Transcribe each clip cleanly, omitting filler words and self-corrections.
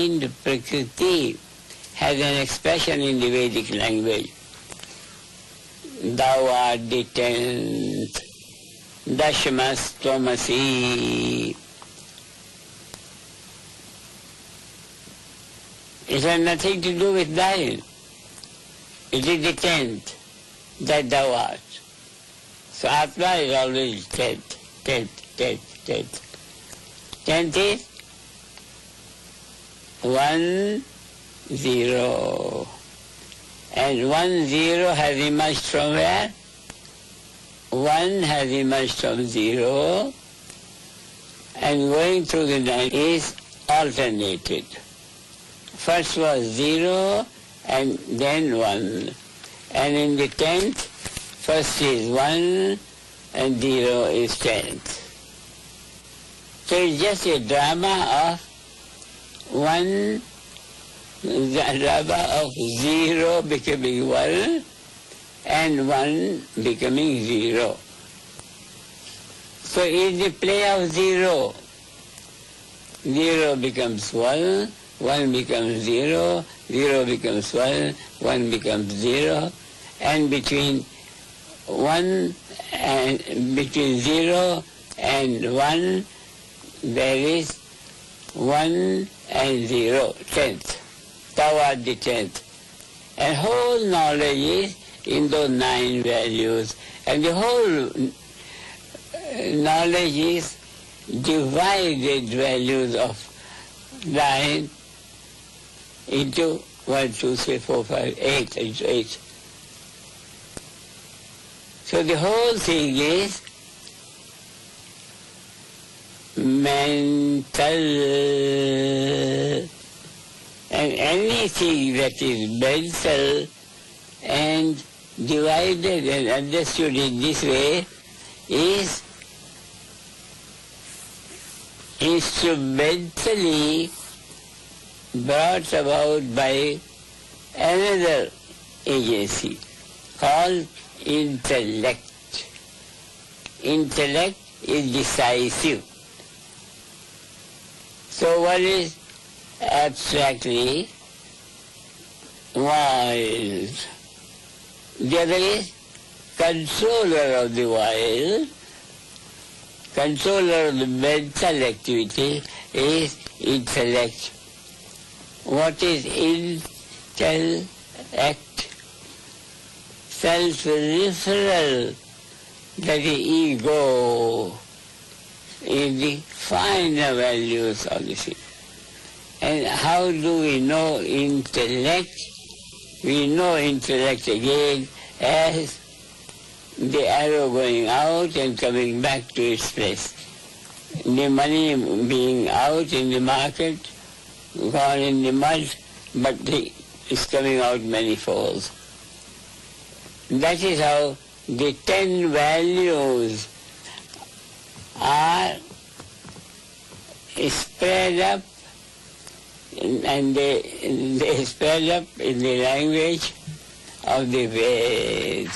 Prakriti has an expression in the Vedic language. Thou art the 10th, Dashamas Tomasi. It has nothing to do with thine. It is the 10th that thou art. So Atma is always 10th. 10th is 1, 0. And 1, 0 has emerged from where? 1 has emerged from 0, and going through the night is alternated. First was 0 and then 1. And in the 10th, first is 1 and 0 is 10th. So it's just a drama of 1, the drama of 0 becoming 1 and 1 becoming 0. So in the play of 0, 0 becomes 1, 1 becomes 0, 0 becomes 1, 1 becomes 0, and between 0 and 1 there is 1 and 0, 10th. Thou art the 10th. And whole knowledge is in those 9 values. And the whole knowledge is divided values of 9 into 1, 2, 3, 4, 5, 8, into 8. So the whole thing is mental, and anything that is mental and divided and understood in this way is instrumentally brought about by another agency called intellect. Intellect is decisive. So one is abstractly wise. The other is controller of the wise. Controller of the mental activity is intellect. What is intellect? Self-referral, that the ego is the finer values of the thing. And how do we know intellect? We know intellect again as the arrow going out and coming back to its place. The money being out in the market, gone in the mud, but it's coming out manifold. That is how the 10 values are spread up, and they spread up in the language of the Ved.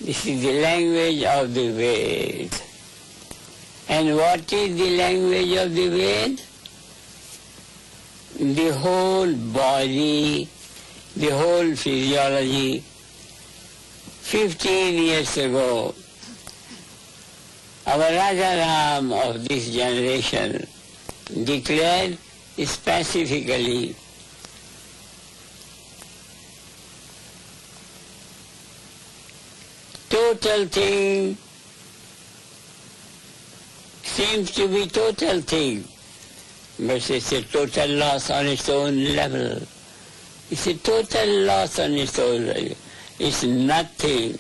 This is the language of the Ved. And what is the language of the Ved? The whole body, the whole physiology. 15 years ago, our Raja Ram of this generation declared specifically total thing seems to be total thing, but it's a total loss on its own level. It's a total loss on its own level. It's nothing.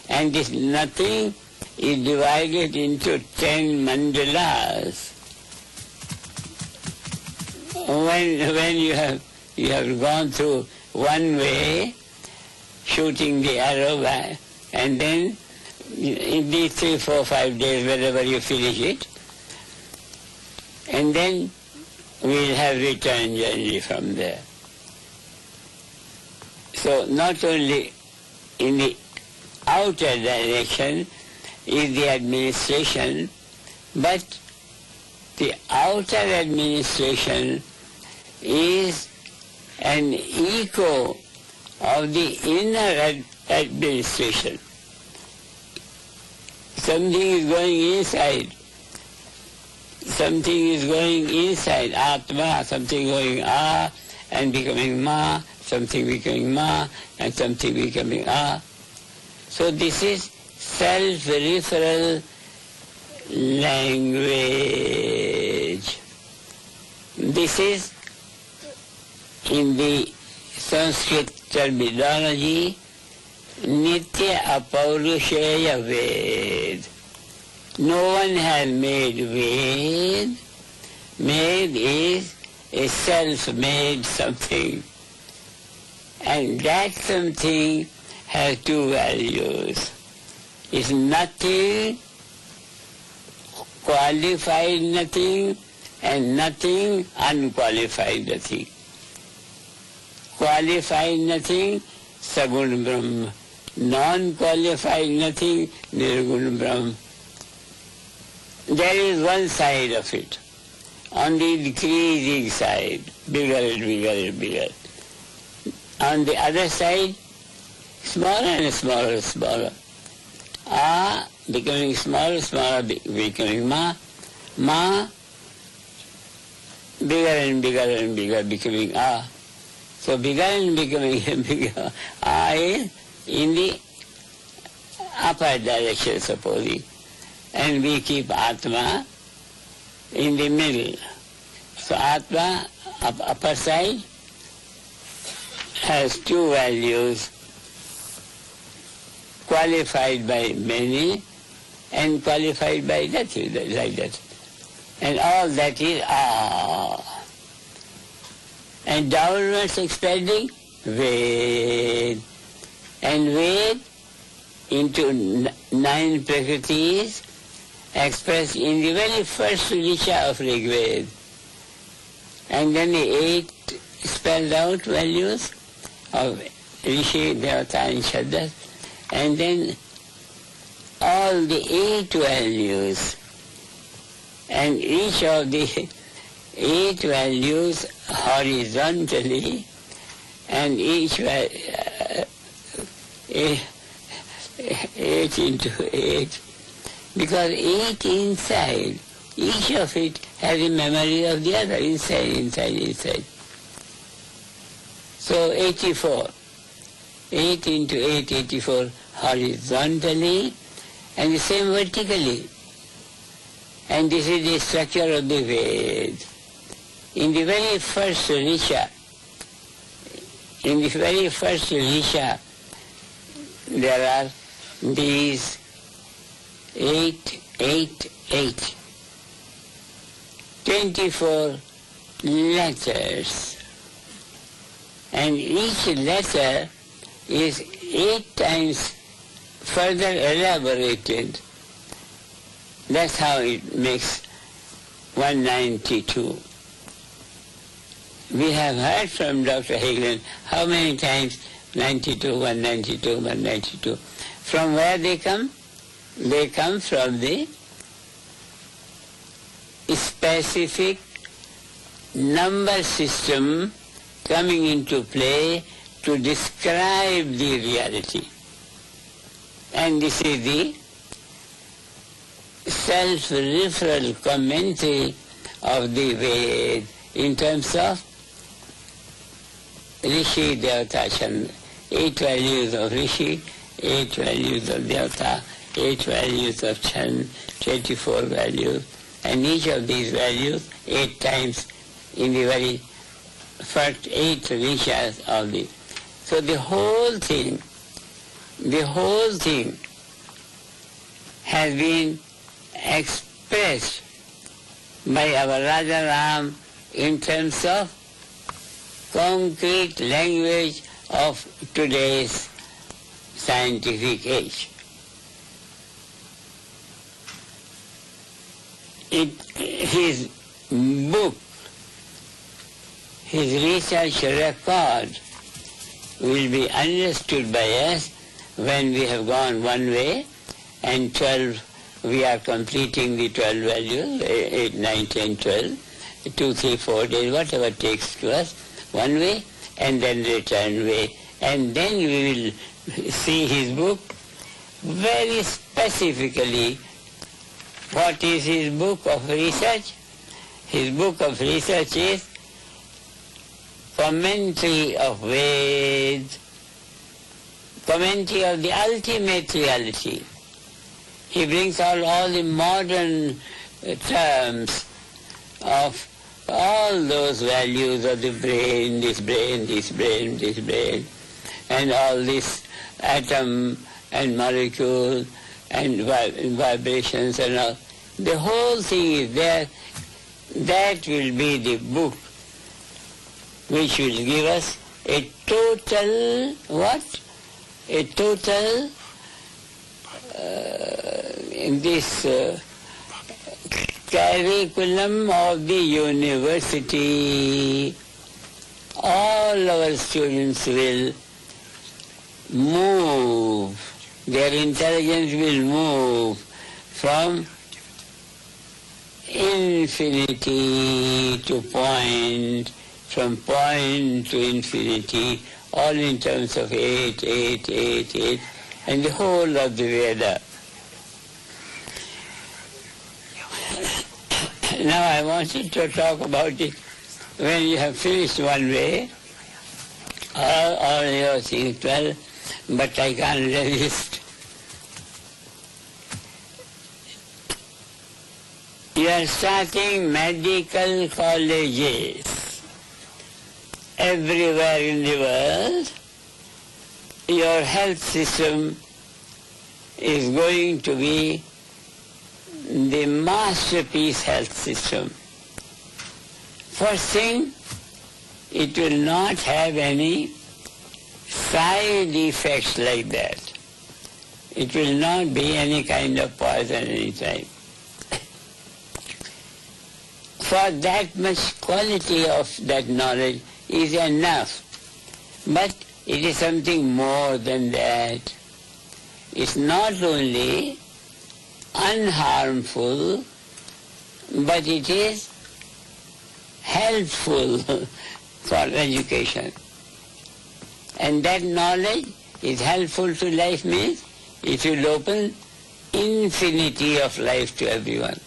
And this nothing is divided into 10 mandalas. When you have gone through one way, shooting the arrow back, and then in these 3, 4, 5 days, whenever you finish it, and then we'll have return journey from there. So not only in the outer direction is the administration, but the outer administration is an echo of the inner administration. Something is going inside. Something is going inside, Atma, something going and becoming Ma, something becoming Ma, and something becoming So this is self-referral language. This is, in the Sanskrit terminology, Nitya Apaurushaya Ved. No one has made Ved. Made is a self-made something. And that something has two values. It's nothing, qualified nothing, and nothing, unqualified nothing. Qualified nothing, Sagun Brahma. Non-qualified nothing, Nirgun Brahma. There is one side of it, on the decreasing side, bigger and bigger and bigger. On the other side, smaller and smaller and smaller. Becoming smaller, smaller, becoming Ma. Ma, bigger and bigger and bigger, becoming So bigger and becoming bigger. Is in the upper direction, supposing. And we keep Atma in the middle. So Atma, upper side, has two values, qualified by many and qualified by nothing, like that. And all that is And downwards expanding, Ved. And Ved into 9 prakritis expressed in the very first Richa of Rig Ved. And then the 8 spelled out values of Rishi, Devata and Shadda. And then all the 8 values. And each of the 8 values horizontally, and each 8 into 8, because 8 inside, each of it has a memory of the other, inside. So 84, 8 into 8, 84 horizontally, and the same vertically. And this is the structure of the Ved. In the very first Risha, there are these 8, 24 letters. And each letter is 8 times further elaborated. That's how it makes 192. We have heard from Dr. Hegel how many times 92, 192, 192. From where they come? They come from the specific number system coming into play to describe the reality. And this is the self-referral commentary of the Ved in terms of Rishi, Devata, Chandra. 8 values of Rishi, 8 values of Devata, 8 values of Chandra, 24 values. And each of these values 8 times in the very first 8 Rishas of the... So the whole thing has been expressed by our Raja Ram in terms of concrete language of today's scientific age. His book, his research record will be understood by us when we have gone one way, and 12, we are completing the 12 values, 8, 9, 10, 12. 2, 3, 4 days, whatever takes to us, one way, and then return way. And then we will see his book very specifically. What is his book of research? His book of research is Commentary of Veds, commentary of the ultimate reality. He brings out all the modern terms of all those values of the brain, this brain, this brain, this brain, and all this atom and molecule and vibrations and all. The whole thing is there. That will be the book which will give us a total, what? A total, in this curriculum of the university. All our students will move, their intelligence will move from infinity to point, from point to infinity, all in terms of 8, 8, 8, 8, and the whole of the Veda. Now I wanted to talk about it when you have finished one way, all your things well, but I can't resist. You are starting medical colleges everywhere in the world. Your health system is going to be the masterpiece health system. First thing, it will not have any side effects like that. It will not be any kind of poison anytime. For that much quality of that knowledge is enough. But it is something more than that. It's not only unharmful, but it is helpful for education. And that knowledge is helpful to life means it will open infinity of life to everyone.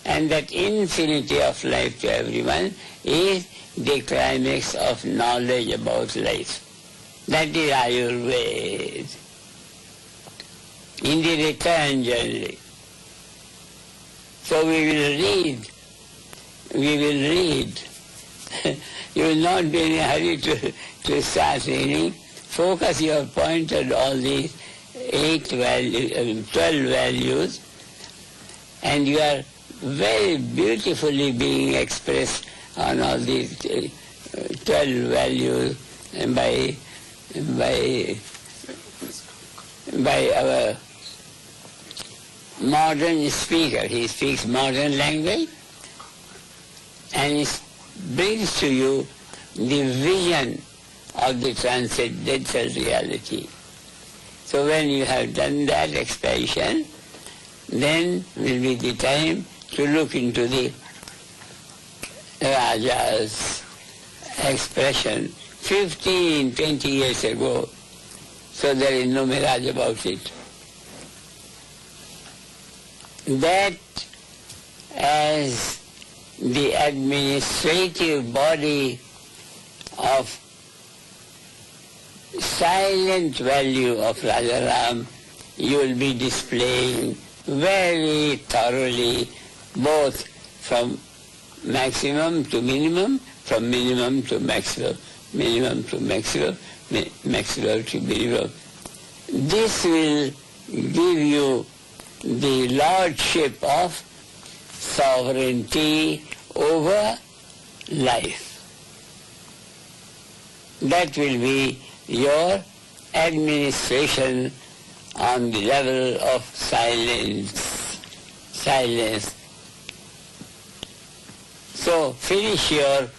And that infinity of life to everyone is the climax of knowledge about life. That is Ayurveda. In the return generally. So we will read. You will not be in a hurry to start reading. Focus your point on all these 12 values, and you are very beautifully being expressed on all these 12 values by our modern speaker. He speaks modern language and he brings to you the vision of the transcendental reality. So when you have done that expansion, then will be the time to look into the Raja's expression 15, 20 years ago. So there is no mirage about it. That as the administrative body of silent value of Rajaram, you will be displaying very thoroughly, both from maximum to minimum, from minimum to maximum, minimum to maximum, maximum to minimum. This will give you the lordship of sovereignty over life. That will be your administration on the level of silence. So finish your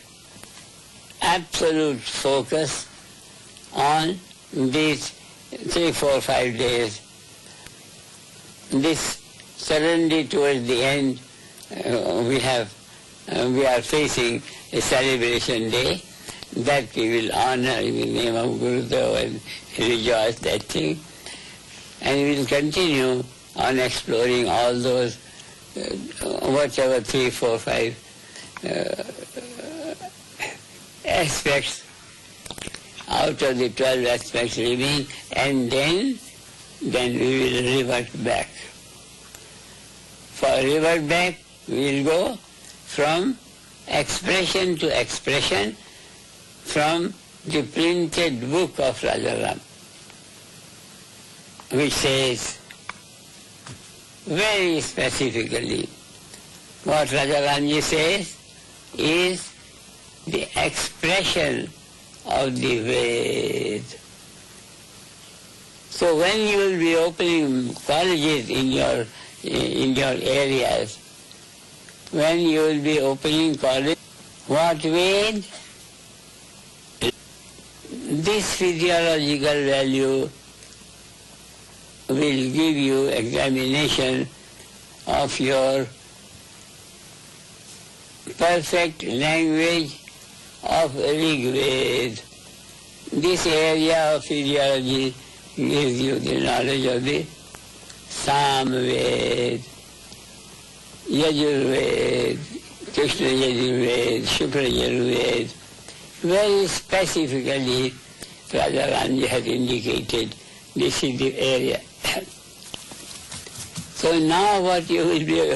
absolute focus on these 3, 4, 5 days. This suddenly towards the end, we have we are facing a celebration day that we will honor in the name of Gurudev and rejoice that thing. And we will continue on exploring all those, whatever 3, 4, 5 aspects out of the 12 aspects remain, and then we will revert back. For revert back, we will go from expression to expression from the printed book of Rajaram, which says very specifically what Rajaramji says is the expression of the Ved. So when you will be opening colleges in your areas, when you will be opening college, what Ved? This physiological value will give you examination of your perfect language of Rig Ved. This area of physiology gives you the knowledge of the Sam Ved, Yajur Ved, Krishna Yajur Ved, Shukra Yajur Ved. Very specifically, Radharani has indicated this is the area. So now what you will be,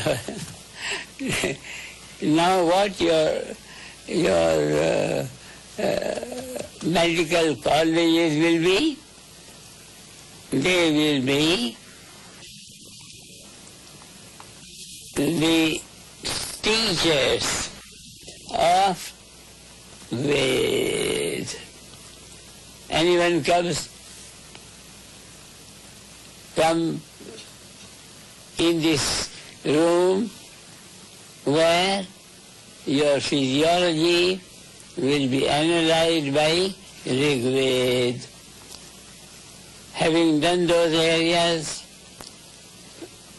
now what your medical colleges will be? They will be the teachers of Ved. Anyone come in this room where your physiology will be analyzed by Rig Ved. Having done those areas,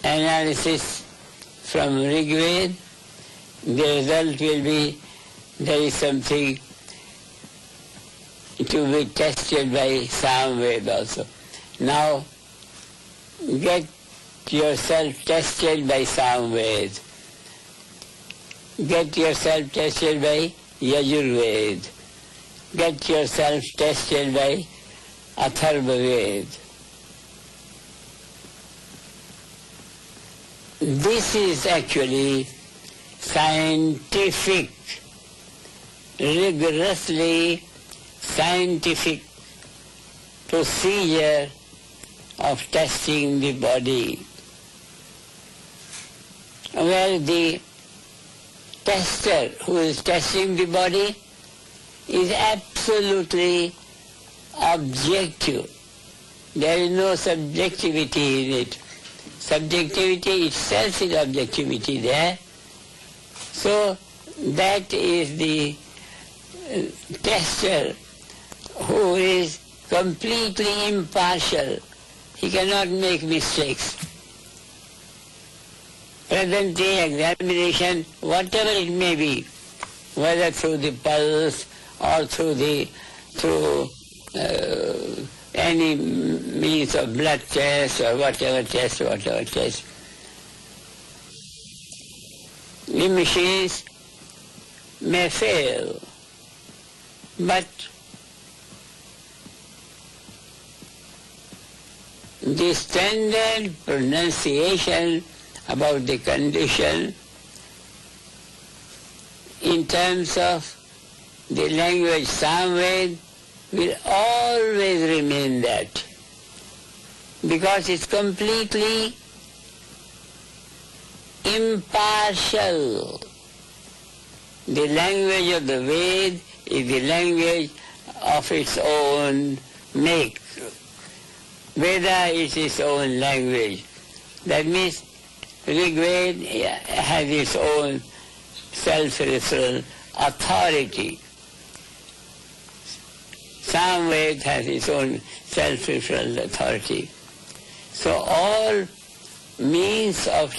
analysis from Rig Ved, the result will be there is something to be tested by Sam Ved also. Now, get yourself tested by Sam Ved. Get yourself tested by Yajur Ved. Get yourself tested by Atharva Ved. This is actually scientific, rigorously scientific procedure of testing the body, where the tester who is testing the body is absolutely objective. There is no subjectivity in it. Subjectivity itself is objectivity there. So that is the tester who is completely impartial. He cannot make mistakes. Present day examination, whatever it may be, whether through the pulse or through any means of blood test or whatever test, the machines may fail, but the standard pronunciation about the condition in terms of the language Samved will always remain that, because it's completely impartial. The language of the Ved is the language of its own make. Veda is its own language. That means Rig Ved has its own self-referral authority. Samved has its own self-referral authority. So all means of